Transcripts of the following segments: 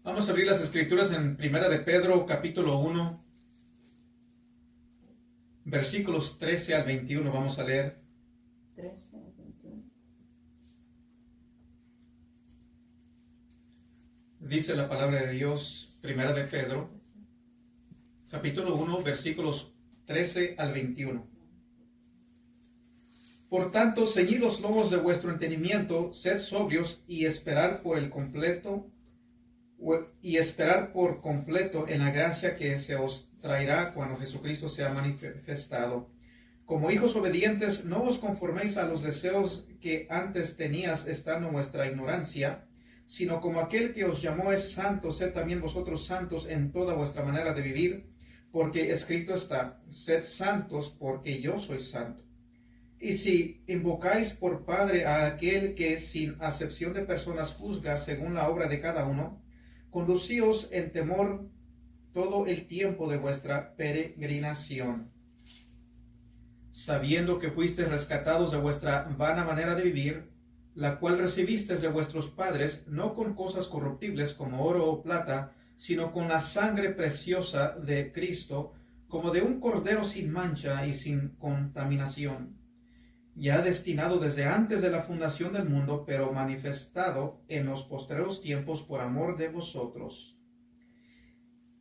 Vamos a abrir las escrituras en Primera de Pedro, capítulo 1, versículos 13 al 21. Vamos a leer. 13 al 21. Dice la palabra de Dios, Primera de Pedro, capítulo 1, versículos 13 al 21. Por tanto, ceñid los lomos de vuestro entendimiento, sed sobrios y esperar por completo en la gracia que se os traerá cuando Jesucristo sea manifestado. Como hijos obedientes, no os conforméis a los deseos que antes tenías estando en vuestra ignorancia, sino como aquel que os llamó es santo, sed también vosotros santos en toda vuestra manera de vivir, porque escrito está, sed santos porque yo soy santo. Y si invocáis por Padre a aquel que sin acepción de personas juzga según la obra de cada uno, conducíos en temor todo el tiempo de vuestra peregrinación, sabiendo que fuisteis rescatados de vuestra vana manera de vivir, la cual recibisteis de vuestros padres, no con cosas corruptibles como oro o plata, sino con la sangre preciosa de Cristo, como de un cordero sin mancha y sin contaminación, ya destinado desde antes de la fundación del mundo, pero manifestado en los postreros tiempos por amor de vosotros,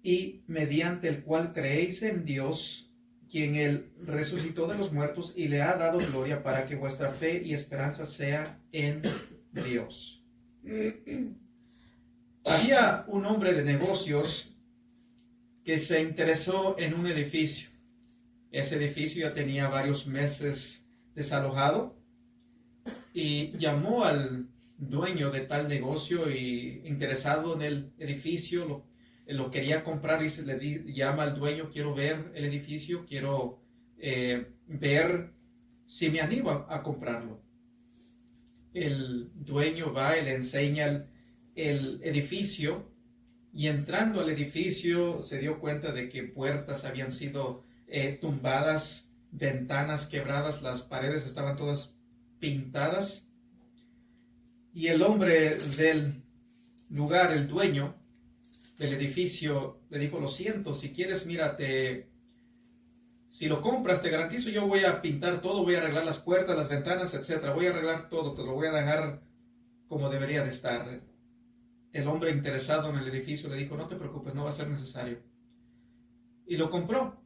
y mediante el cual creéis en Dios, quien él resucitó de los muertos y le ha dado gloria, para que vuestra fe y esperanza sea en Dios. Había un hombre de negocios que se interesó en un edificio. Ese edificio ya tenía varios meses desalojado y llamó al dueño de tal negocio y interesado en el edificio, lo quería comprar y llama al dueño: quiero ver el edificio, quiero ver si me animo a comprarlo. El dueño va y le enseña el edificio, y entrando al edificio se dio cuenta de que puertas habían sido tumbadas, ventanas quebradas, las paredes estaban todas pintadas, y el hombre del lugar, el dueño del edificio, le dijo: lo siento, si quieres, mírate, si lo compras, te garantizo, yo voy a pintar todo, voy a arreglar las puertas, las ventanas, etcétera, voy a arreglar todo, te lo voy a dejar como debería de estar. El hombre interesado en el edificio le dijo: no te preocupes, no va a ser necesario. Y lo compró.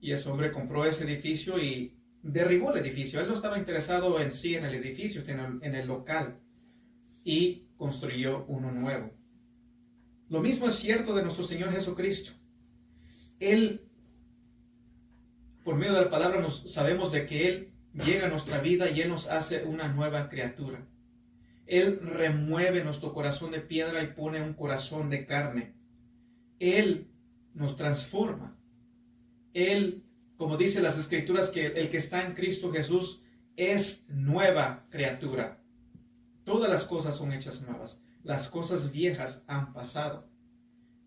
Y ese hombre compró ese edificio y derribó el edificio. Él no estaba interesado en sí en el edificio, sino en el local, y construyó uno nuevo. Lo mismo es cierto de nuestro Señor Jesucristo. Él, por medio de la palabra, sabemos de que Él llega a nuestra vida y Él nos hace una nueva criatura. Él remueve nuestro corazón de piedra y pone un corazón de carne. Él nos transforma. Él, como dice las Escrituras, que el que está en Cristo Jesús es nueva criatura. Todas las cosas son hechas nuevas. Las cosas viejas han pasado.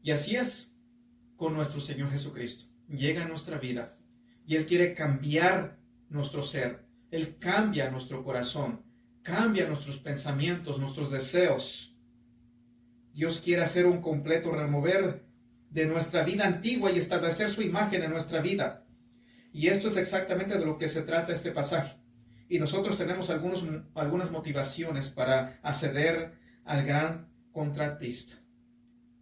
Y así es con nuestro Señor Jesucristo. Llega a nuestra vida y Él quiere cambiar nuestro ser. Él cambia nuestro corazón, cambia nuestros pensamientos, nuestros deseos. Dios quiere hacer un completo remover de nuestra vida antigua y establecer su imagen en nuestra vida. Y esto es exactamente de lo que se trata este pasaje. Y nosotros tenemos algunas motivaciones para acceder al gran contratista.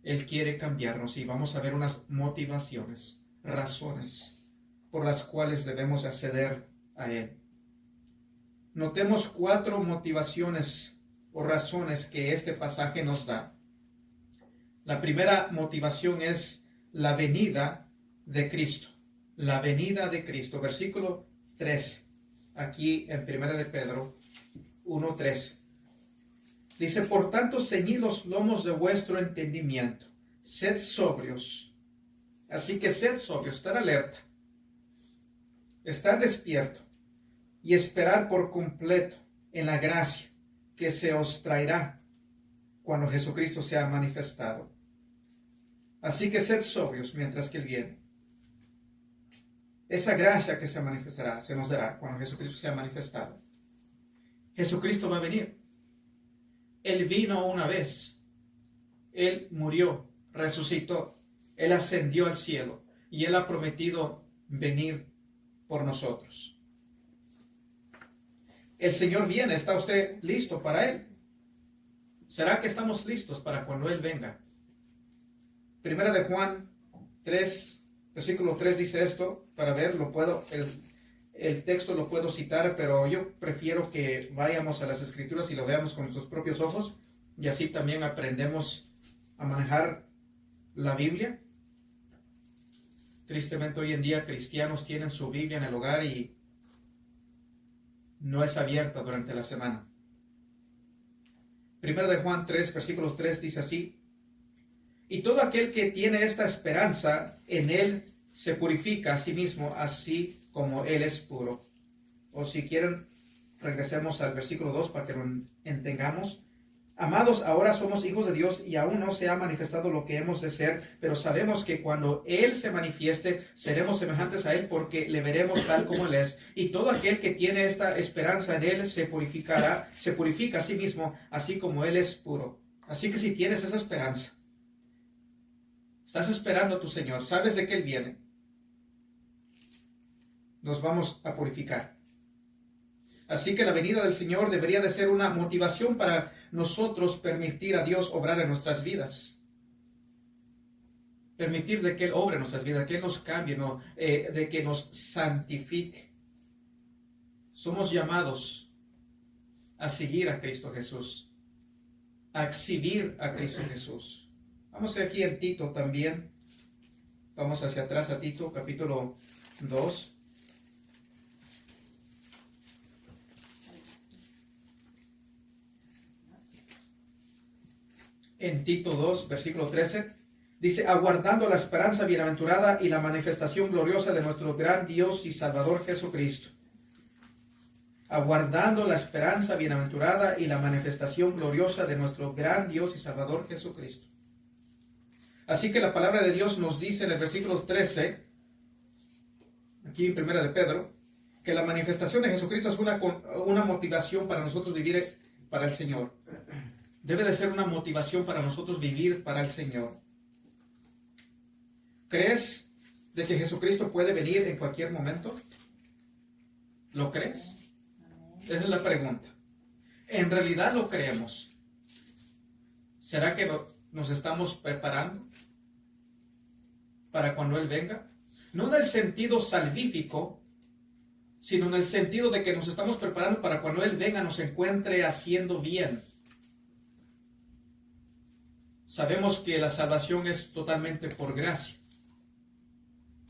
Él quiere cambiarnos y vamos a ver unas motivaciones, razones por las cuales debemos acceder a Él. Notemos 4 motivaciones o razones que este pasaje nos da. La primera motivación es la venida de Cristo. La venida de Cristo. Versículo 13. Aquí en Primera de Pedro 1:13. Dice: por tanto, ceñid los lomos de vuestro entendimiento. Sed sobrios. Así que sed sobrios, estar alerta, estar despierto y esperar por completo en la gracia que se os traerá cuando Jesucristo sea manifestado. Así que sed sobrios mientras que Él viene. Esa gracia que se manifestará, se nos dará cuando Jesucristo sea manifestado. Jesucristo va a venir. Él vino una vez Él murió, resucitó, Él ascendió al cielo y Él ha prometido venir por nosotros. El Señor viene, ¿está usted listo para Él? ¿Será que estamos listos para cuando Él venga? Primera de Juan 3, versículo 3 dice esto, para ver, el texto lo puedo citar, pero yo prefiero que vayamos a las Escrituras y lo veamos con nuestros propios ojos, y así también aprendemos a manejar la Biblia. Tristemente hoy en día cristianos tienen su Biblia en el hogar y no es abierta durante la semana. Primera de Juan 3, versículos 3 dice así: y todo aquel que tiene esta esperanza en Él se purifica a sí mismo, así como Él es puro. O si quieren, regresemos al versículo 2 para que lo entendamos. Amados, ahora somos hijos de Dios y aún no se ha manifestado lo que hemos de ser, pero sabemos que cuando Él se manifieste, seremos semejantes a Él porque le veremos tal como Él es. Y todo aquel que tiene esta esperanza en Él se purifica a sí mismo, así como Él es puro. Así que si tienes esa esperanza, estás esperando a tu Señor, sabes de que Él viene, nos vamos a purificar. Así que la venida del Señor debería de ser una motivación para nosotros permitir a Dios obrar en nuestras vidas. Permitir de que Él obre en nuestras vidas, que Él nos cambie, de que nos santifique. Somos llamados a seguir a Cristo Jesús, a exhibir a Cristo Jesús. Vamos aquí en Tito también. Vamos hacia atrás a Tito, capítulo 2. En Tito 2, versículo 13, dice: aguardando la esperanza bienaventurada y la manifestación gloriosa de nuestro gran Dios y Salvador Jesucristo. Aguardando la esperanza bienaventurada y la manifestación gloriosa de nuestro gran Dios y Salvador Jesucristo. Así que la palabra de Dios nos dice en el versículo 13, aquí en Primera de Pedro, que la manifestación de Jesucristo es una motivación para nosotros vivir para el Señor. Debe de ser una motivación para nosotros vivir para el Señor. ¿Crees de que Jesucristo puede venir en cualquier momento? ¿Lo crees? Esa es la pregunta. ¿En realidad lo creemos? ¿Será que nos estamos preparando para cuando Él venga? No en el sentido salvífico, sino en el sentido de que nos estamos preparando para cuando Él venga nos encuentre haciendo bien. Sabemos que la salvación es totalmente por gracia.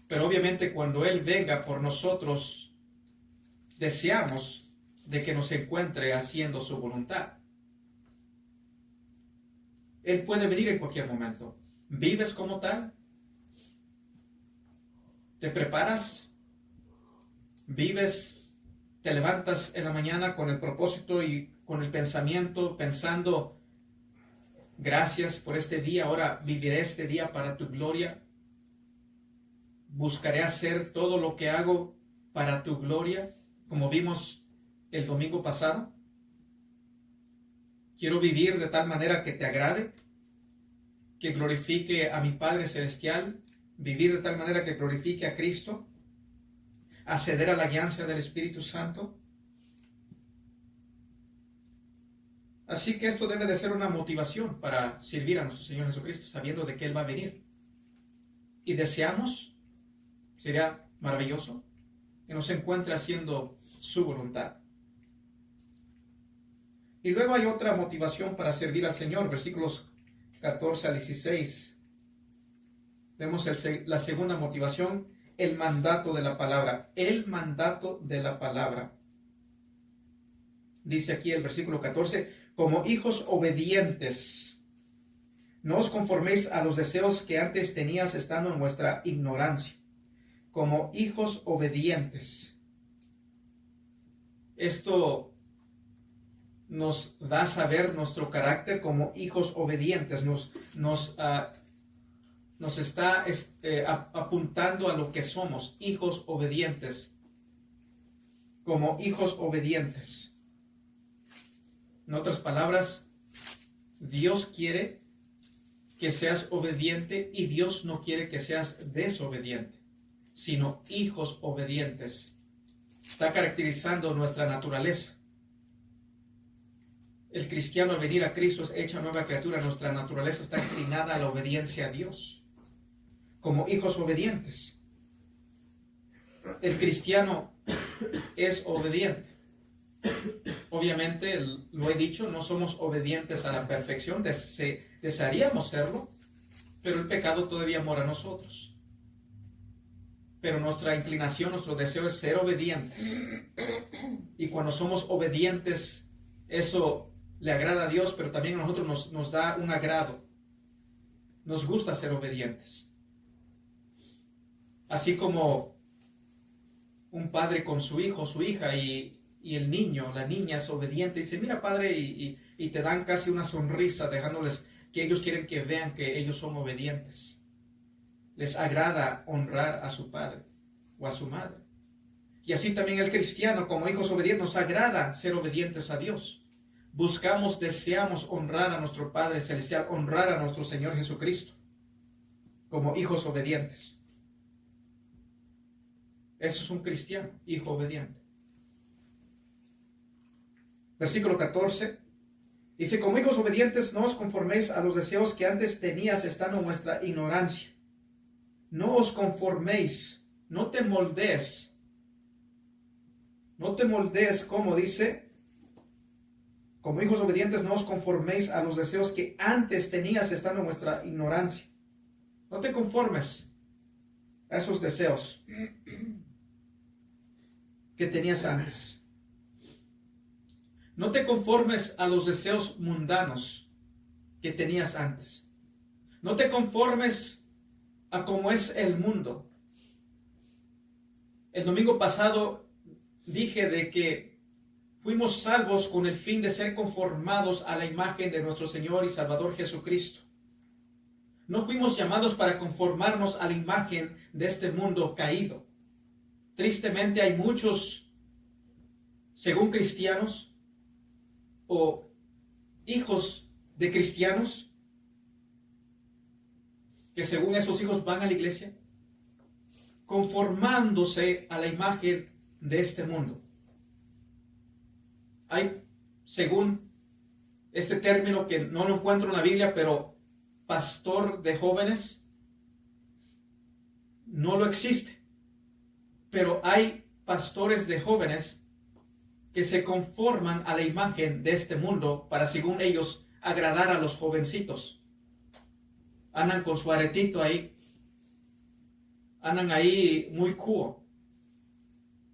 Pero obviamente cuando Él venga por nosotros, deseamos de que nos encuentre haciendo su voluntad. Él puede venir en cualquier momento. ¿Vives como tal? ¿Te preparas? ¿Vives? ¿Te levantas en la mañana con el propósito y con el pensamiento, pensando: gracias por este día, ahora viviré este día para tu gloria? Buscaré hacer todo lo que hago para tu gloria, como vimos el domingo pasado. Quiero vivir de tal manera que te agrade, que glorifique a mi Padre Celestial, vivir de tal manera que glorifique a Cristo, acceder a la guianza del Espíritu Santo. Así que esto debe de ser una motivación para servir a nuestro Señor Jesucristo, sabiendo de que Él va a venir. Y deseamos, sería maravilloso, que nos encuentre haciendo su voluntad. Y luego hay otra motivación para servir al Señor, versículos 14 al 16. Vemos la segunda motivación, el mandato de la palabra. El mandato de la palabra. Dice aquí el versículo 14, como hijos obedientes, no os conforméis a los deseos que antes tenías estando en vuestra ignorancia. Como hijos obedientes. Esto nos da a saber nuestro carácter como hijos obedientes. Nos está apuntando a lo que somos, hijos obedientes. Como hijos obedientes. En otras palabras, Dios quiere que seas obediente y Dios no quiere que seas desobediente, sino hijos obedientes. Está caracterizando nuestra naturaleza. El cristiano al venir a Cristo es hecha nueva criatura. Nuestra naturaleza está inclinada a la obediencia a Dios, como hijos obedientes. El cristiano es obediente. Obviamente, lo he dicho, no somos obedientes a la perfección, desearíamos serlo, pero el pecado todavía mora en nosotros. Pero nuestra inclinación, nuestro deseo es ser obedientes. Y cuando somos obedientes, eso le agrada a Dios, pero también a nosotros nos da un agrado. Nos gusta ser obedientes. Así como un padre con su hijo, su hija, y el niño, la niña es obediente, y dice, mira padre, y te dan casi una sonrisa, dejándoles que ellos quieren que vean que ellos son obedientes. Les agrada honrar a su padre o a su madre. Y así también el cristiano, como hijos obedientes, nos agrada ser obedientes a Dios. Buscamos, deseamos honrar a nuestro Padre Celestial, honrar a nuestro Señor Jesucristo, como hijos obedientes. Eso es un cristiano, hijo obediente. Versículo 14. Dice, como hijos obedientes, no os conforméis a los deseos que antes tenías estando en vuestra ignorancia. No os conforméis, no te moldees. No te moldees, como dice, como hijos obedientes, no os conforméis a los deseos que antes tenías estando en vuestra ignorancia. No te conformes a esos deseos que tenías antes. No te conformes a los deseos mundanos que tenías antes. No te conformes a cómo es el mundo. El domingo pasado dije de que fuimos salvos con el fin de ser conformados a la imagen de nuestro Señor y Salvador Jesucristo. No fuimos llamados para conformarnos a la imagen de este mundo caído. Tristemente hay muchos, según cristianos, o hijos de cristianos, que según esos hijos van a la iglesia, conformándose a la imagen de este mundo. Hay, según este término que no lo encuentro en la Biblia, pero pastor de jóvenes, no lo existe. Pero hay pastores de jóvenes que se conforman a la imagen de este mundo para, según ellos, agradar a los jovencitos. Andan con su aretito ahí. Andan ahí muy cool.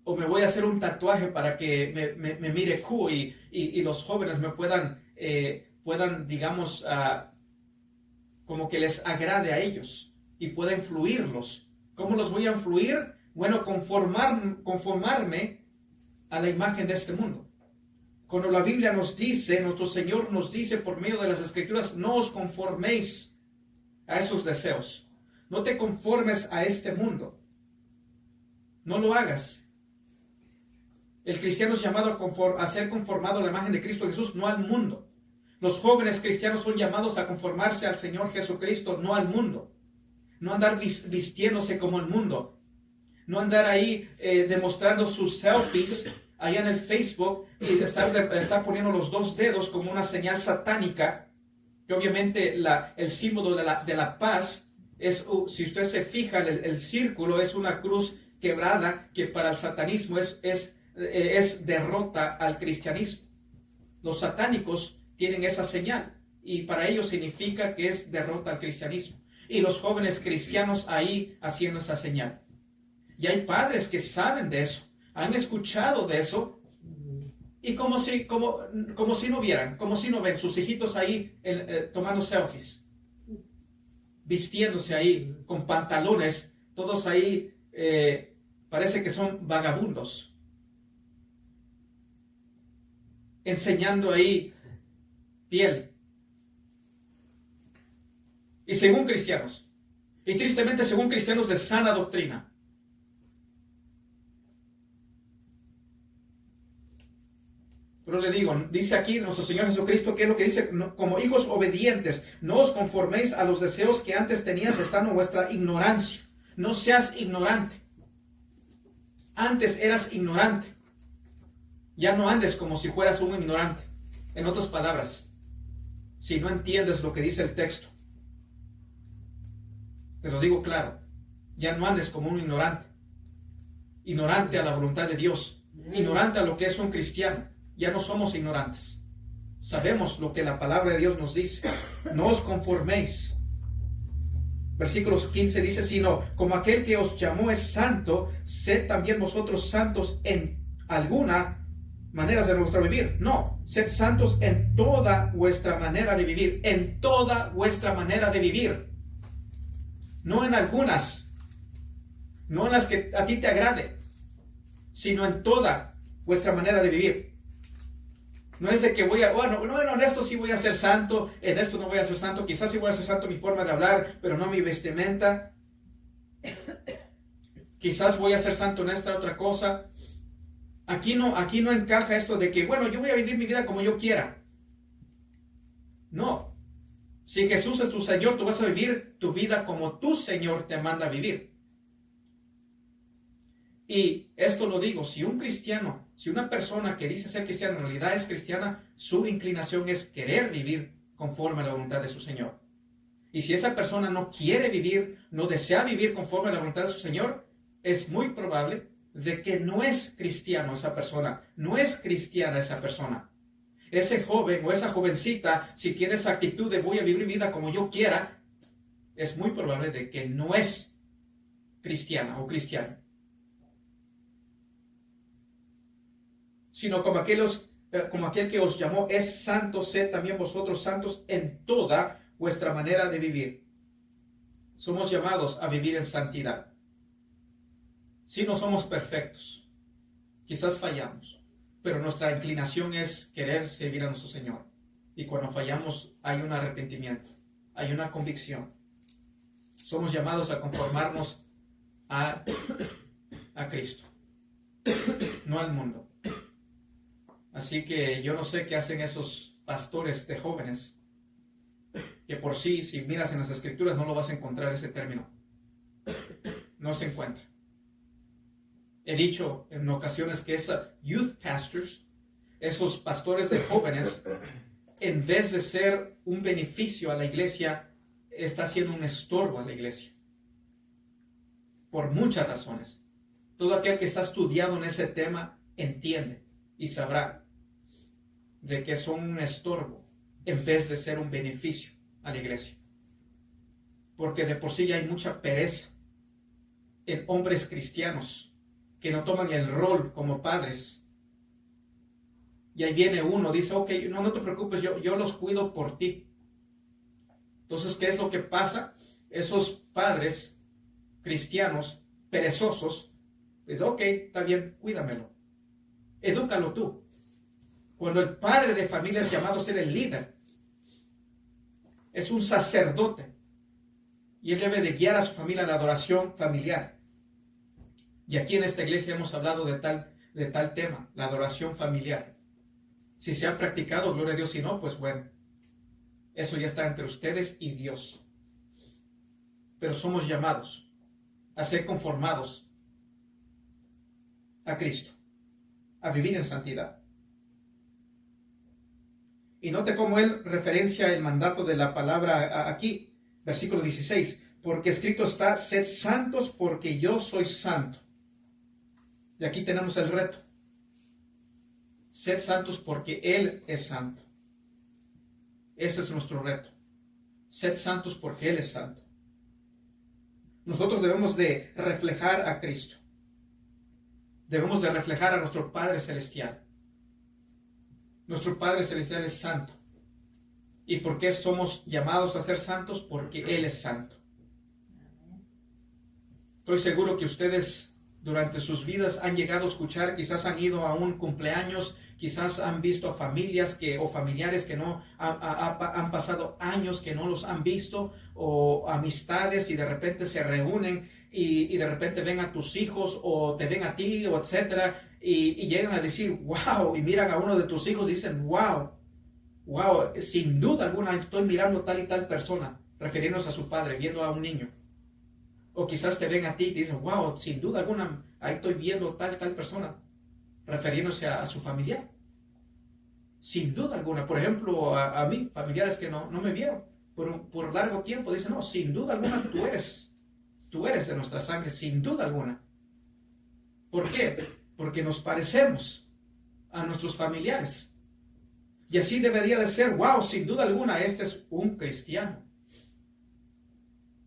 O me voy a hacer un tatuaje para que me mire cool y los jóvenes me puedan, digamos, como que les agrade a ellos y pueda influirlos. ¿Cómo los voy a influir? Bueno, conformarme a la imagen de este mundo. Cuando la Biblia nos dice, nuestro Señor nos dice por medio de las Escrituras, no os conforméis a esos deseos. No te conformes a este mundo. No lo hagas. El cristiano es llamado a ser conformado a la imagen de Cristo Jesús, no al mundo. Los jóvenes cristianos son llamados a conformarse al Señor Jesucristo, no al mundo. No andar vistiéndose como el mundo. No andar ahí demostrando sus selfies allá en el Facebook y estar poniendo los dos dedos como una señal satánica, que obviamente el símbolo de la paz es, si usted se fija, el círculo es una cruz quebrada que para el satanismo es derrota al cristianismo. Los satánicos tienen esa señal y para ellos significa que es derrota al cristianismo. Y los jóvenes cristianos ahí haciendo esa señal. Y hay padres que saben de eso, han escuchado de eso, y como si no vieran, como si no ven sus hijitos ahí tomando selfies, vistiéndose ahí con pantalones, todos ahí parece que son vagabundos, enseñando ahí piel. Y según cristianos, y tristemente según cristianos de sana doctrina. Pero le digo, dice aquí nuestro Señor Jesucristo, ¿qué es lo que dice? Como hijos obedientes, no os conforméis a los deseos que antes tenías estando en vuestra ignorancia. No seas ignorante. Antes eras ignorante. Ya no andes como si fueras un ignorante. En otras palabras, si no entiendes lo que dice el texto, te lo digo claro, ya no andes como un ignorante. Ignorante a la voluntad de Dios. Ignorante a lo que es un cristiano. Ya no somos ignorantes. Sabemos lo que la palabra de Dios nos dice. No os conforméis. Versículos 15 dice, sino como aquel que os llamó es santo, sed también vosotros santos en alguna manera de vuestro vivir. No, sed santos en toda vuestra manera de vivir. En toda vuestra manera de vivir. No en algunas. No en las que a ti te agrade, sino en toda vuestra manera de vivir. No es de que bueno, en esto sí voy a ser santo, en esto no voy a ser santo, quizás sí voy a ser santo mi forma de hablar, pero no mi vestimenta. Quizás voy a ser santo en esta otra cosa. Aquí no encaja esto de que, bueno, yo voy a vivir mi vida como yo quiera. No. Si Jesús es tu Señor, tú vas a vivir tu vida como tu Señor te manda a vivir. Y esto lo digo, si un cristiano, si una persona que dice ser cristiana en realidad es cristiana, su inclinación es querer vivir conforme a la voluntad de su Señor. Y si esa persona no quiere vivir, no desea vivir conforme a la voluntad de su Señor, es muy probable de que no es cristiano esa persona, no es cristiana esa persona. Ese joven o esa jovencita, si tiene esa actitud de voy a vivir mi vida como yo quiera, es muy probable de que no es cristiana o cristiano. Sino como aquel que os llamó es santo, sed también vosotros santos en toda vuestra manera de vivir. Somos llamados a vivir en santidad. Si no somos perfectos, quizás fallamos, pero nuestra inclinación es querer servir a nuestro Señor. Y cuando fallamos hay un arrepentimiento, hay una convicción. Somos llamados a conformarnos a Cristo, no al mundo. Así que yo no sé qué hacen esos pastores de jóvenes, que por sí, si miras en las escrituras, no lo vas a encontrar ese término. No se encuentra. He dicho en ocasiones que esos youth pastors, esos pastores de jóvenes, en vez de ser un beneficio a la iglesia, está siendo un estorbo a la iglesia. Por muchas razones. Todo aquel que está estudiado en ese tema entiende y sabrá de que son un estorbo en vez de ser un beneficio a la iglesia. Porque de por sí ya hay mucha pereza en hombres cristianos que no toman el rol como padres. Y ahí viene uno, dice, ok, no te preocupes, yo los cuido por ti. Entonces, ¿qué es lo que pasa? Esos padres cristianos perezosos, dicen, ok, está bien, cuídamelo. Edúcalo tú. Cuando el padre de familia es llamado a ser el líder, es un sacerdote y él debe de guiar a su familia en la adoración familiar. Y aquí en esta iglesia hemos hablado de tal tema, la adoración familiar. Si se ha practicado, gloria a Dios, si no, pues bueno, eso ya está entre ustedes y Dios. Pero somos llamados a ser conformados a Cristo, a vivir en santidad. Y note cómo él referencia el mandato de la palabra aquí, versículo 16, porque escrito está, sed santos porque yo soy santo. Y aquí tenemos el reto. Sed santos porque Él es santo. Ese es nuestro reto. Sed santos porque Él es santo. Nosotros debemos de reflejar a Cristo. Debemos de reflejar a nuestro Padre Celestial. Nuestro Padre Celestial es santo. ¿Y por qué somos llamados a ser santos? Porque Él es santo. Estoy seguro que ustedes durante sus vidas han llegado a escuchar, quizás han ido a un cumpleaños, quizás han visto a familias o familiares que no han pasado años que no los han visto, o amistades, y de repente se reúnen y de repente ven a tus hijos o te ven a ti, o etcétera, y llegan a decir wow, y miran a uno de tus hijos y dicen wow, sin duda alguna estoy mirando tal y tal persona, refiriéndose a su padre, viendo a un niño. O quizás te ven a ti y te dicen, wow, sin duda alguna, ahí estoy viendo tal persona, refiriéndose a su familiar. Sin duda alguna. Por ejemplo, a mí, familiares que no me vieron por largo tiempo, dicen, no, sin duda alguna tú eres de nuestra sangre, sin duda alguna. ¿Por qué? Porque nos parecemos a nuestros familiares. Y así debería de ser, wow, sin duda alguna, este es un cristiano.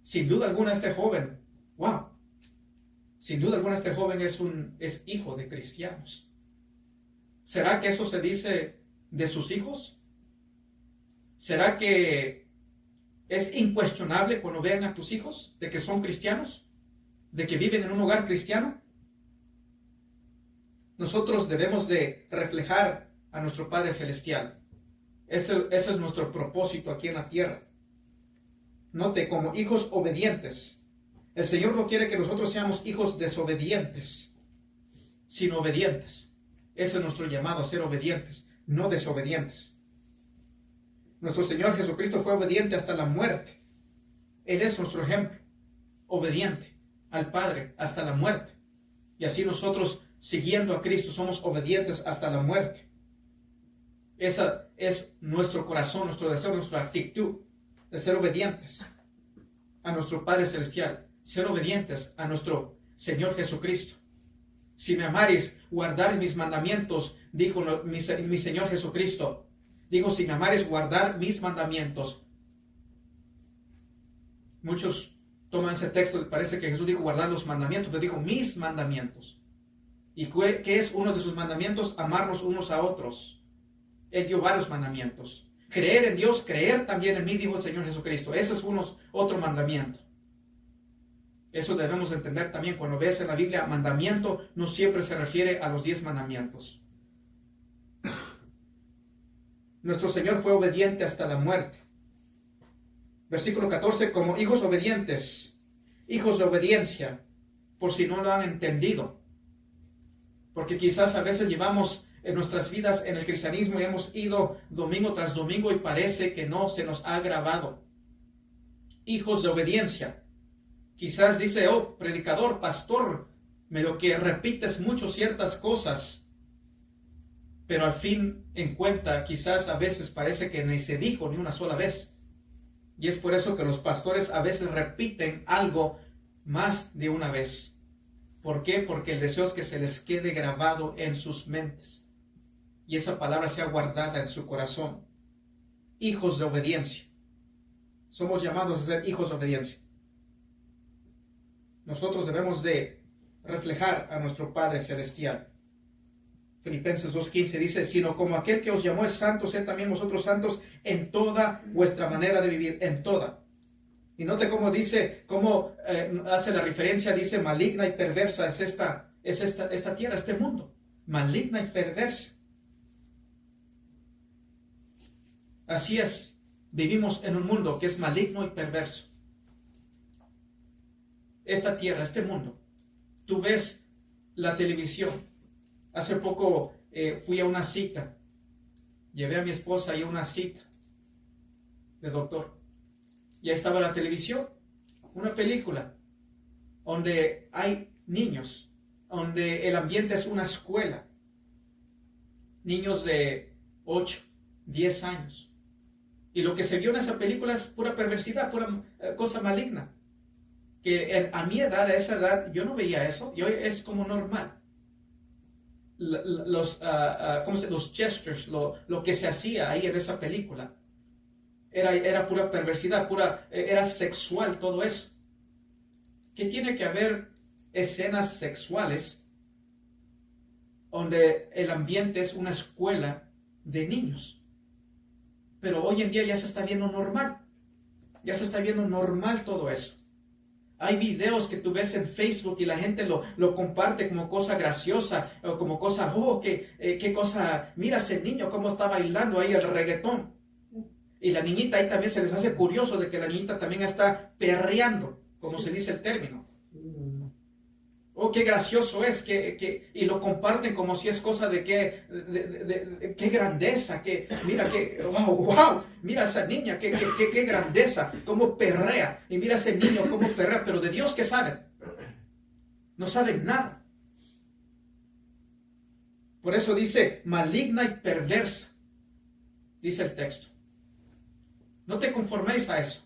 Sin duda alguna, este joven, wow, sin duda alguna, este joven es hijo de cristianos. ¿Será que eso se dice de sus hijos? ¿Será que es incuestionable cuando vean a tus hijos de que son cristianos? ¿De que viven en un hogar cristiano? Nosotros debemos de reflejar a nuestro Padre Celestial. Ese es nuestro propósito aquí en la tierra. Note, como hijos obedientes. El Señor no quiere que nosotros seamos hijos desobedientes, sino obedientes. Ese es nuestro llamado, a ser obedientes, no desobedientes. Nuestro Señor Jesucristo fue obediente hasta la muerte. Él es nuestro ejemplo, obediente al Padre hasta la muerte. Y así nosotros, siguiendo a Cristo, somos obedientes hasta la muerte. Esa es nuestro corazón, nuestro deseo, nuestra actitud de ser obedientes a nuestro Padre Celestial, ser obedientes a nuestro Señor Jesucristo. Si me amares, guardar mis mandamientos, dijo mi Señor Jesucristo. Dijo, si me amares, guardar mis mandamientos. Muchos toman ese texto, parece que Jesús dijo guardar los mandamientos, pero dijo mis mandamientos. ¿Y qué es uno de sus mandamientos? Amarnos unos a otros. Él dio varios mandamientos. Creer en Dios, creer también en mí, dijo el Señor Jesucristo. Ese es otro mandamiento. Eso debemos entender también. Cuando ves en la Biblia mandamiento, no siempre se refiere a los 10 mandamientos. Nuestro Señor fue obediente hasta la muerte. Versículo 14, como hijos obedientes, hijos de obediencia, por si no lo han entendido. Porque quizás a veces llevamos en nuestras vidas en el cristianismo y hemos ido domingo tras domingo y parece que no se nos ha grabado. Hijos de obediencia. Quizás dice, oh, predicador, pastor, pero que repites mucho ciertas cosas, pero al fin en cuenta quizás a veces parece que ni se dijo ni una sola vez. Y es por eso que los pastores a veces repiten algo más de una vez. ¿Por qué? Porque el deseo es que se les quede grabado en sus mentes y esa palabra sea guardada en su corazón. Hijos de obediencia. Somos llamados a ser hijos de obediencia. Nosotros debemos de reflejar a nuestro Padre Celestial. Filipenses 2:15 dice, sino como aquel que os llamó es santo, sed también vosotros santos en toda vuestra manera de vivir, en toda. Y note cómo dice, cómo hace la referencia, dice, maligna y perversa es esta tierra, este mundo. Maligna y perversa. Así es, vivimos en un mundo que es maligno y perverso. Esta tierra, este mundo. Tú ves la televisión. Hace poco fui a una cita. Llevé a mi esposa a una cita de doctor. Y ahí estaba la televisión, una película donde hay niños, donde el ambiente es una escuela. Niños de 8, 10 años. Y lo que se vio en esa película es pura perversidad, pura cosa maligna. Que a mi edad, a esa edad, yo no veía eso. Y hoy es como normal. Los gestures, lo que se hacía ahí en esa película, era pura perversidad, era sexual todo eso. ¿Qué tiene que haber escenas sexuales donde el ambiente es una escuela de niños? Pero hoy en día ya se está viendo normal. Ya se está viendo normal todo eso. Hay videos que tú ves en Facebook y la gente lo comparte como cosa graciosa o como cosa, oh, qué cosa, mira ese niño cómo está bailando ahí el reggaetón. Y la niñita ahí también se les hace curioso de que la niñita también está perreando, como se dice el término. Oh, qué gracioso es, y lo comparten como si es cosa de qué grandeza, mira wow, mira esa niña, qué grandeza, cómo perrea, y mira ese niño cómo perrea, pero de Dios, ¿qué saben? No saben nada. Por eso dice, maligna y perversa, dice el texto. No te conforméis a eso,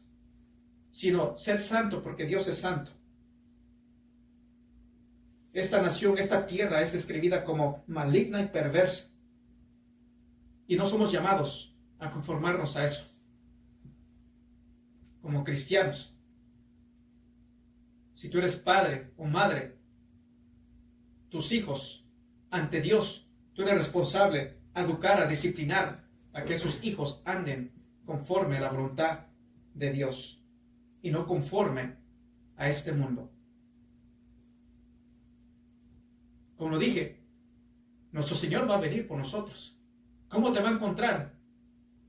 sino sed santo, porque Dios es santo. Esta nación, esta tierra es describida como maligna y perversa. Y no somos llamados a conformarnos a eso. Como cristianos. Si tú eres padre o madre, tus hijos, ante Dios, tú eres responsable a educar, a disciplinar, a que sus hijos anden conforme a la voluntad de Dios y no conforme a este mundo. Como lo dije, nuestro Señor va a venir por nosotros. ¿Cómo te va a encontrar?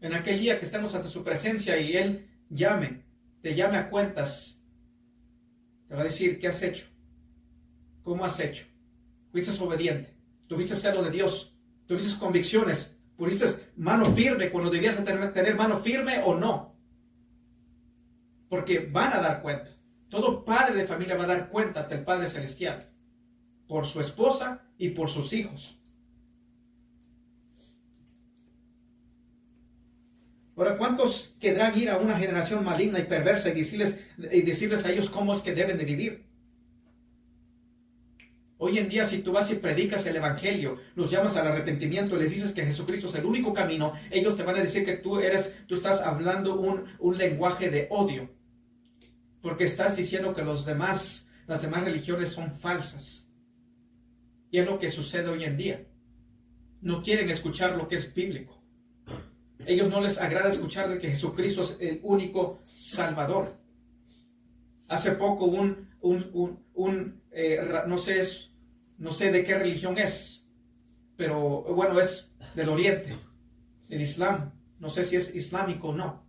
En aquel día que estemos ante su presencia y Él te llame a cuentas. Te va a decir, ¿qué has hecho? ¿Cómo has hecho? ¿Fuiste obediente? ¿Tuviste celo de Dios? ¿Tuviste convicciones? ¿Pusiste mano firme cuando debías tener mano firme o no? Porque van a dar cuenta. Todo padre de familia va a dar cuenta ante el Padre Celestial. Por su esposa y por sus hijos. Ahora, ¿cuántos querrán ir a una generación maligna y perversa y decirles a ellos cómo es que deben de vivir? Hoy en día, si tú vas y predicas el Evangelio, los llamas al arrepentimiento, les dices que Jesucristo es el único camino, ellos te van a decir que tú estás hablando un lenguaje de odio. Porque estás diciendo que las demás religiones son falsas. Y es lo que sucede hoy en día. No quieren escuchar lo que es bíblico. Ellos no les agrada escuchar de que Jesucristo es el único Salvador. Hace poco no sé de qué religión es, pero bueno, es del Oriente, el Islam. No sé si es islámico o no.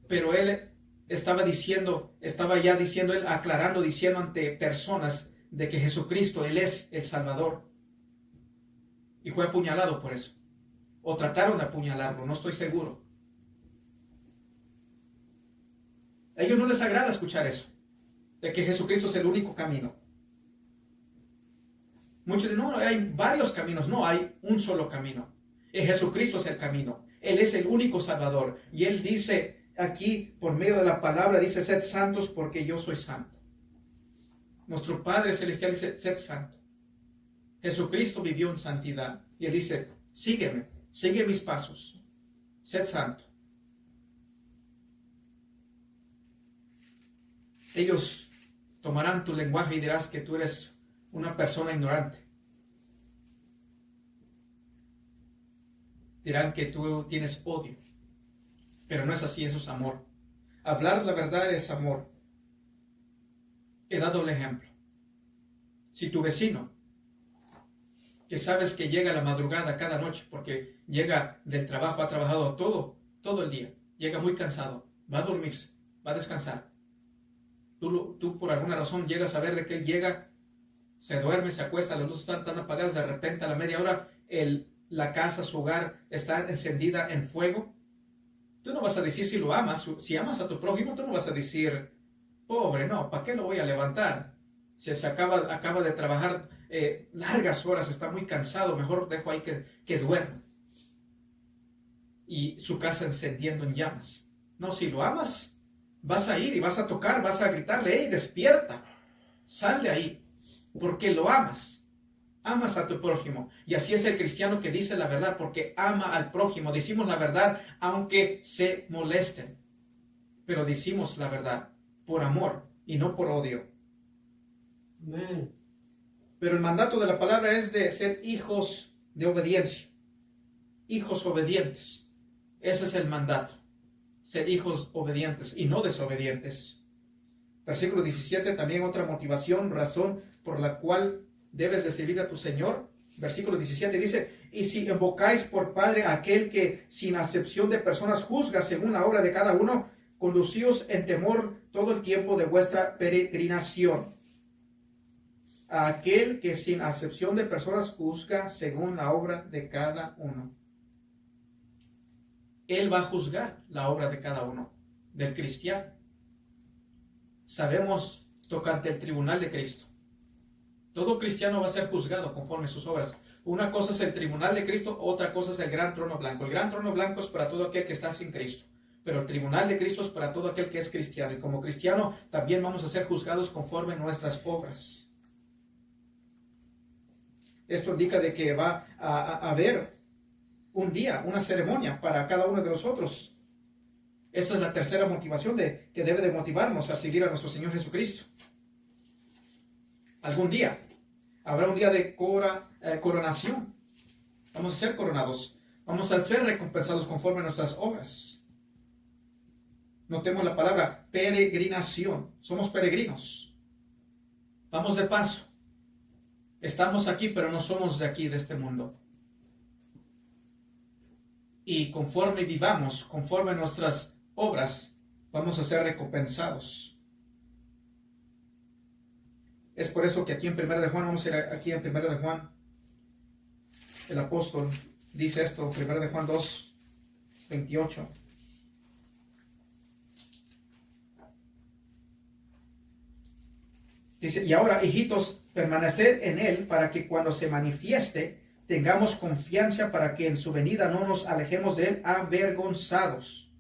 Pero él estaba aclarando, diciendo ante personas de que Jesucristo, Él es el Salvador. Y fue apuñalado por eso. O trataron de apuñalarlo, no estoy seguro. A ellos no les agrada escuchar eso, de que Jesucristo es el único camino. Muchos dicen, no, hay varios caminos. No, hay un solo camino. Y Jesucristo es el camino. Él es el único Salvador. Y Él dice aquí, por medio de la palabra, dice, sed santos porque yo soy santo. Nuestro Padre Celestial dice, sed santo. Jesucristo vivió en santidad. Y Él dice, sígueme, sigue mis pasos. Sed santo. Ellos tomarán tu lenguaje y dirás que tú eres una persona ignorante. Dirán que tú tienes odio. Pero no es así, eso es amor. Hablar la verdad es amor. He dado el ejemplo. Si tu vecino, que sabes que llega a la madrugada cada noche, porque llega del trabajo, ha trabajado todo el día, llega muy cansado, va a dormirse, va a descansar. Tú por alguna razón llegas a ver de que él llega, se duerme, se acuesta, las luces están tan apagadas, de repente a la media hora la casa, su hogar está encendida en fuego. Tú no vas a decir si lo amas, si amas a tu prójimo, tú no vas a decir, pobre, no, ¿para qué lo voy a levantar? Si se acaba de trabajar largas horas, está muy cansado, mejor dejo ahí que duerma. Y su casa encendiendo en llamas. No, si lo amas, vas a ir y vas a tocar, vas a gritarle, ¡hey, despierta! Sal de ahí, porque lo amas. Amas a tu prójimo. Y así es el cristiano que dice la verdad, porque ama al prójimo. Decimos la verdad aunque se molesten. Pero decimos la verdad por amor y no por odio. Amén. Pero el mandato de la palabra es de ser hijos de obediencia. Hijos obedientes. Ese es el mandato. Ser hijos obedientes y no desobedientes. Versículo 17, también otra motivación, razón por la cual debes de servir a tu Señor. Versículo 17 dice, y si invocáis por Padre a aquel que sin acepción de personas juzga según la obra de cada uno, conducíos en temor todo el tiempo de vuestra peregrinación. A aquel que sin acepción de personas juzga según la obra de cada uno. Él va a juzgar la obra de cada uno, del cristiano. Sabemos tocante el tribunal de Cristo. Todo cristiano va a ser juzgado conforme a sus obras. Una cosa es el tribunal de Cristo, otra cosa es el gran trono blanco. El gran trono blanco es para todo aquel que está sin Cristo, pero el tribunal de Cristo es para todo aquel que es cristiano. Y como cristiano también vamos a ser juzgados conforme a nuestras obras. Esto indica de que va a haber un día, una ceremonia para cada uno de nosotros. Esa es la tercera motivación que debe de motivarnos a seguir a nuestro Señor Jesucristo. Algún día habrá un día de coronación. Vamos a ser coronados. Vamos a ser recompensados conforme a nuestras obras. Notemos la palabra peregrinación. Somos peregrinos. Vamos de paso. Estamos aquí, pero no somos de aquí, de este mundo. Y conforme vivamos, conforme a nuestras obras, vamos a ser recompensados. Es por eso que aquí en 1 de Juan, vamos a ir aquí en 1 de Juan, el apóstol dice esto, 1 de Juan 2, 28. Dice, y ahora, hijitos, permanecer en él para que cuando se manifieste tengamos confianza para que en su venida no nos alejemos de él avergonzados.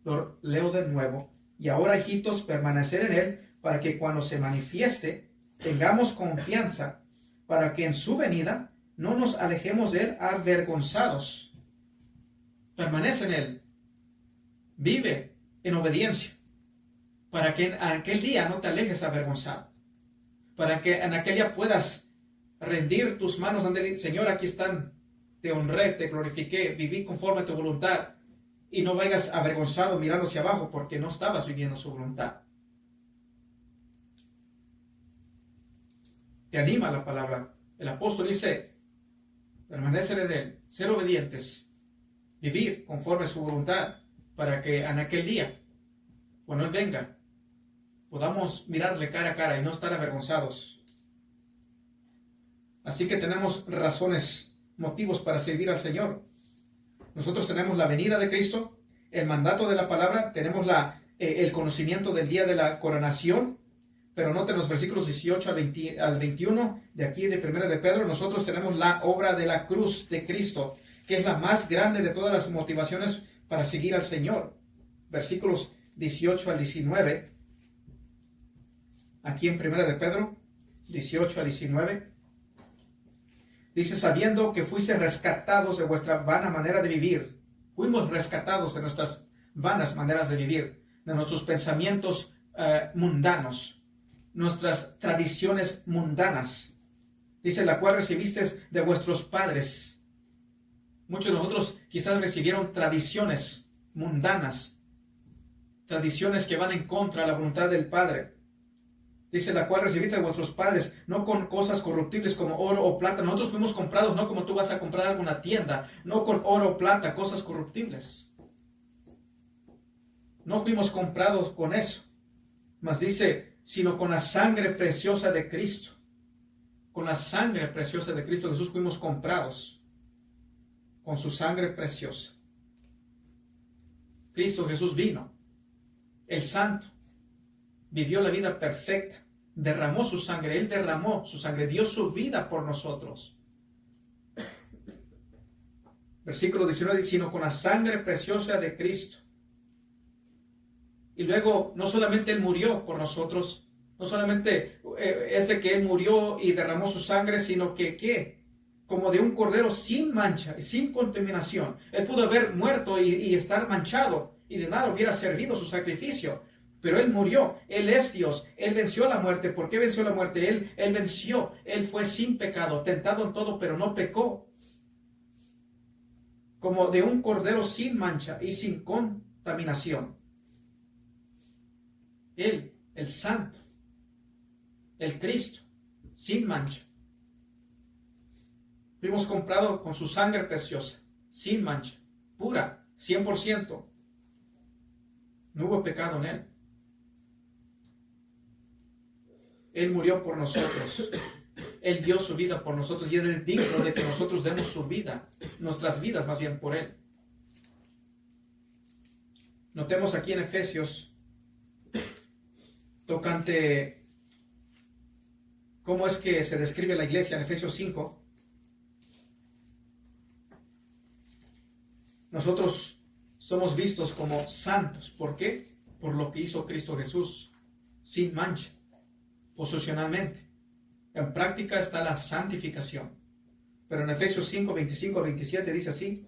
Lo leo de nuevo. Y ahora, hijitos, permanecer en él para que cuando se manifieste tengamos confianza para que en su venida no nos alejemos de él avergonzados. Permanece en él. Vive en obediencia. Para que en aquel día no te alejes avergonzado. Para que en aquel día puedas rendir tus manos ante él. Señor, aquí están. Te honré, te glorifiqué, viví conforme a tu voluntad. Y no vayas avergonzado mirando hacia abajo porque no estabas viviendo su voluntad. Te anima la palabra. El apóstol dice, permanecer en él, ser obedientes, vivir conforme a su voluntad, para que en aquel día, cuando él venga, podamos mirarle cara a cara y no estar avergonzados. Así que tenemos razones, motivos para servir al Señor. Nosotros tenemos la venida de Cristo, el mandato de la palabra, tenemos el conocimiento del día de la coronación. Pero noten los versículos 18 al 21 de aquí de 1 de Pedro. Nosotros tenemos la obra de la cruz de Cristo, que es la más grande de todas las motivaciones para seguir al Señor. Versículos 18 al 19. Aquí en 1 de Pedro, 18 a 19. Dice, sabiendo que fuiste rescatados de vuestra vana manera de vivir. Fuimos rescatados de nuestras vanas maneras de vivir, de nuestros pensamientos mundanos. Nuestras tradiciones mundanas. Dice, la cual recibisteis de vuestros padres. Muchos de nosotros quizás recibieron tradiciones mundanas. Tradiciones que van en contra de la voluntad del Padre. Dice, la cual recibiste de vuestros padres, no con cosas corruptibles como oro o plata. Nosotros fuimos comprados no como tú vas a comprar algo en una tienda, no con oro o plata, cosas corruptibles. No fuimos comprados con eso. Mas dice, sino con la sangre preciosa de Cristo. Con la sangre preciosa de Cristo Jesús fuimos comprados. Con su sangre preciosa. Cristo Jesús vino. El Santo. Vivió la vida perfecta. Derramó su sangre. Él derramó su sangre. Dio su vida por nosotros. Versículo 19. Sino con la sangre preciosa de Cristo. Y luego, no solamente Él murió por nosotros, no solamente es de que Él murió y derramó su sangre, sino que, ¿qué? Como de un cordero sin mancha y sin contaminación. Él pudo haber muerto y estar manchado, y de nada hubiera servido su sacrificio. Pero Él murió, Él es Dios, Él venció la muerte. ¿Por qué venció la muerte? Él venció, Él fue sin pecado, tentado en todo, pero no pecó. Como de un cordero sin mancha y sin contaminación. Él, el Santo, el Cristo, sin mancha. Fuimos comprados con su sangre preciosa, sin mancha, pura, 100%. No hubo pecado en Él. Él murió por nosotros. Él dio su vida por nosotros y Él es digno de que nosotros demos su vida, nuestras vidas más bien por Él. Notemos aquí en Efesios, tocante cómo es que se describe la iglesia en Efesios 5. Nosotros somos vistos como santos. ¿Por qué? Por lo que hizo Cristo Jesús, sin mancha, posicionalmente. En práctica está la santificación. Pero en Efesios 5, 25 al 27 dice así.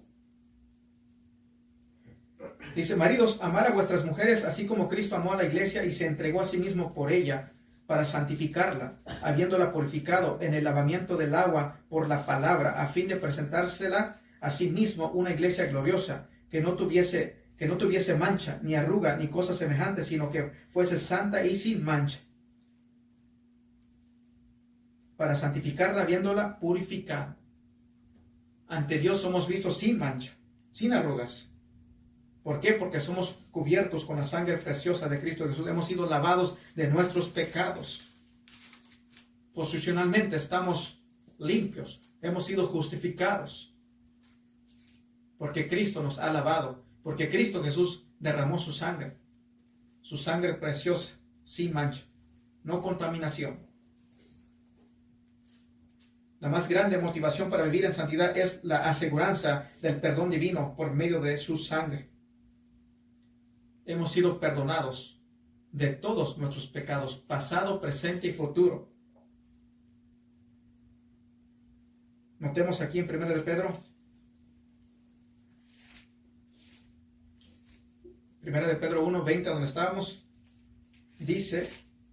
Dice, maridos, amad a vuestras mujeres, así como Cristo amó a la iglesia y se entregó a sí mismo por ella, para santificarla, habiéndola purificado en el lavamiento del agua por la palabra, a fin de presentársela a sí mismo una iglesia gloriosa, que no tuviese mancha, ni arruga, ni cosa semejante, sino que fuese santa y sin mancha, para santificarla, habiéndola purificado. Ante Dios somos vistos sin mancha, sin arrugas. ¿Por qué? Porque somos cubiertos con la sangre preciosa de Cristo Jesús. Hemos sido lavados de nuestros pecados. Posicionalmente estamos limpios. Hemos sido justificados. Porque Cristo nos ha lavado. Porque Cristo Jesús derramó su sangre. Su sangre preciosa, sin mancha. No contaminación. La más grande motivación para vivir en santidad es la aseguranza del perdón divino por medio de su sangre. Hemos sido perdonados de todos nuestros pecados, pasado, presente y futuro. Notemos aquí en 1 de Pedro. 1 de Pedro 1, 20, donde estábamos. Dice,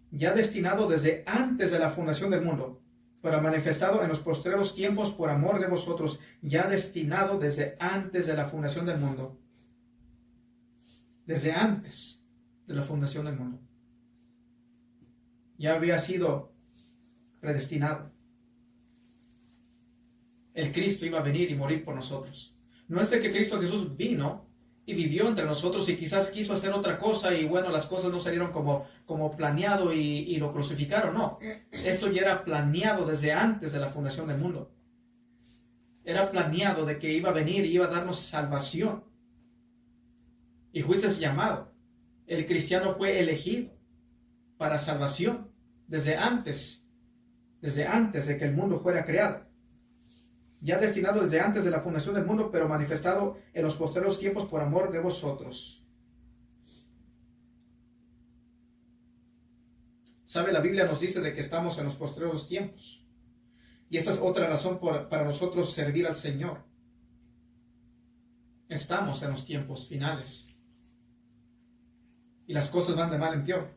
ya destinado desde antes de la fundación del mundo, pero manifestado en los postreros tiempos por amor de vosotros, ya destinado desde antes de la fundación del mundo. Desde antes de la fundación del mundo. Ya había sido predestinado. El Cristo iba a venir y morir por nosotros. No es de que Cristo Jesús vino y vivió entre nosotros y quizás quiso hacer otra cosa y bueno, las cosas no salieron como planeado y lo crucificaron. No, esto ya era planeado desde antes de la fundación del mundo. Era planeado de que iba a venir y iba a darnos salvación. Y fuiste llamado. El cristiano fue elegido para salvación desde antes de que el mundo fuera creado. Ya destinado desde antes de la fundación del mundo, pero manifestado en los posteriores tiempos por amor de vosotros. ¿Sabe? La Biblia nos dice de que estamos en los posteriores tiempos. Y esta es otra razón para nosotros servir al Señor. Estamos en los tiempos finales. Y las cosas van de mal en peor.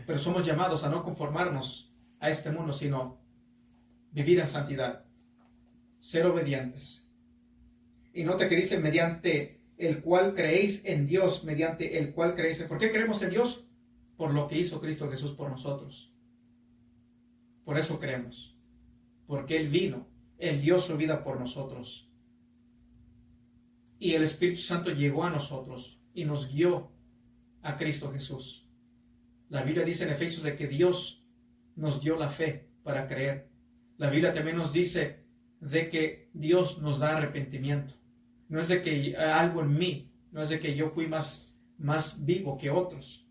Pero somos llamados a no conformarnos a este mundo, sino vivir en santidad. Ser obedientes. Y nota que dice mediante el cual creéis en Dios, mediante el cual creéis. ¿Por qué creemos en Dios? Por lo que hizo Cristo Jesús por nosotros. Por eso creemos. Porque Él vino, Él dio su vida por nosotros. Y el Espíritu Santo llegó a nosotros y nos guió a Cristo Jesús. La Biblia dice en Efesios de que Dios nos dio la fe para creer. La Biblia también nos dice de que Dios nos da arrepentimiento. No es de que algo en mí, no es de que yo fui más vivo que otros,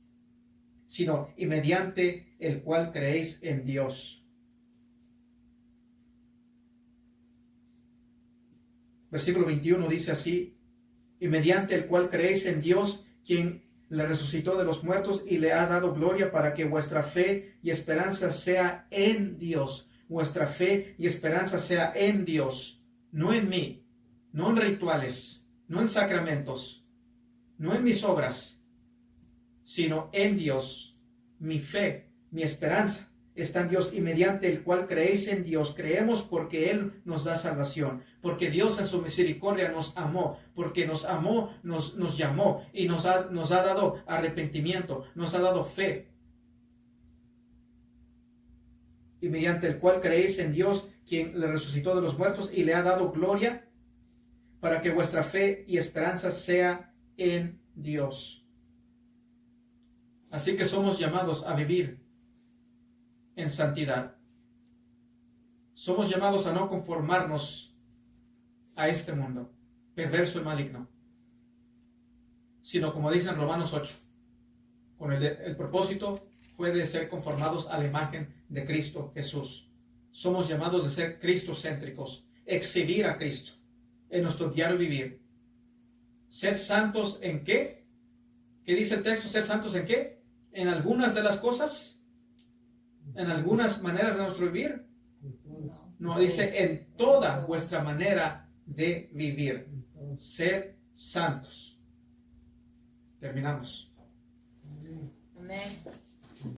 sino y mediante el cual creéis en Dios. Versículo 21 dice así, y mediante el cual creéis en Dios, quien le resucitó de los muertos y le ha dado gloria, para que vuestra fe y esperanza sea en Dios. Vuestra fe y esperanza sea en Dios, no en mí, no en rituales, no en sacramentos, no en mis obras, sino en Dios. Mi fe, mi esperanza está en Dios y mediante el cual creéis en Dios. Creemos porque Él nos da salvación, porque Dios en su misericordia nos amó, porque nos amó, nos llamó y nos ha dado arrepentimiento, nos ha dado fe. Y mediante el cual creéis en Dios, quien le resucitó de los muertos y le ha dado gloria, para que vuestra fe y esperanza sea en Dios. Así que somos llamados a vivir en santidad. Somos llamados a no conformarnos a este mundo perverso y maligno, sino, como dice en Romanos 8, con el propósito fue de ser conformados a la imagen de Cristo Jesús. Somos llamados de ser cristocéntricos, exhibir a Cristo en nuestro diario vivir. ¿Ser santos en qué? ¿Qué dice el texto? ¿Ser santos en qué? ¿En algunas de las cosas? ¿En algunas maneras de nuestro vivir? No, dice en toda vuestra manera de vivir. Ser santos. Terminamos. Amén.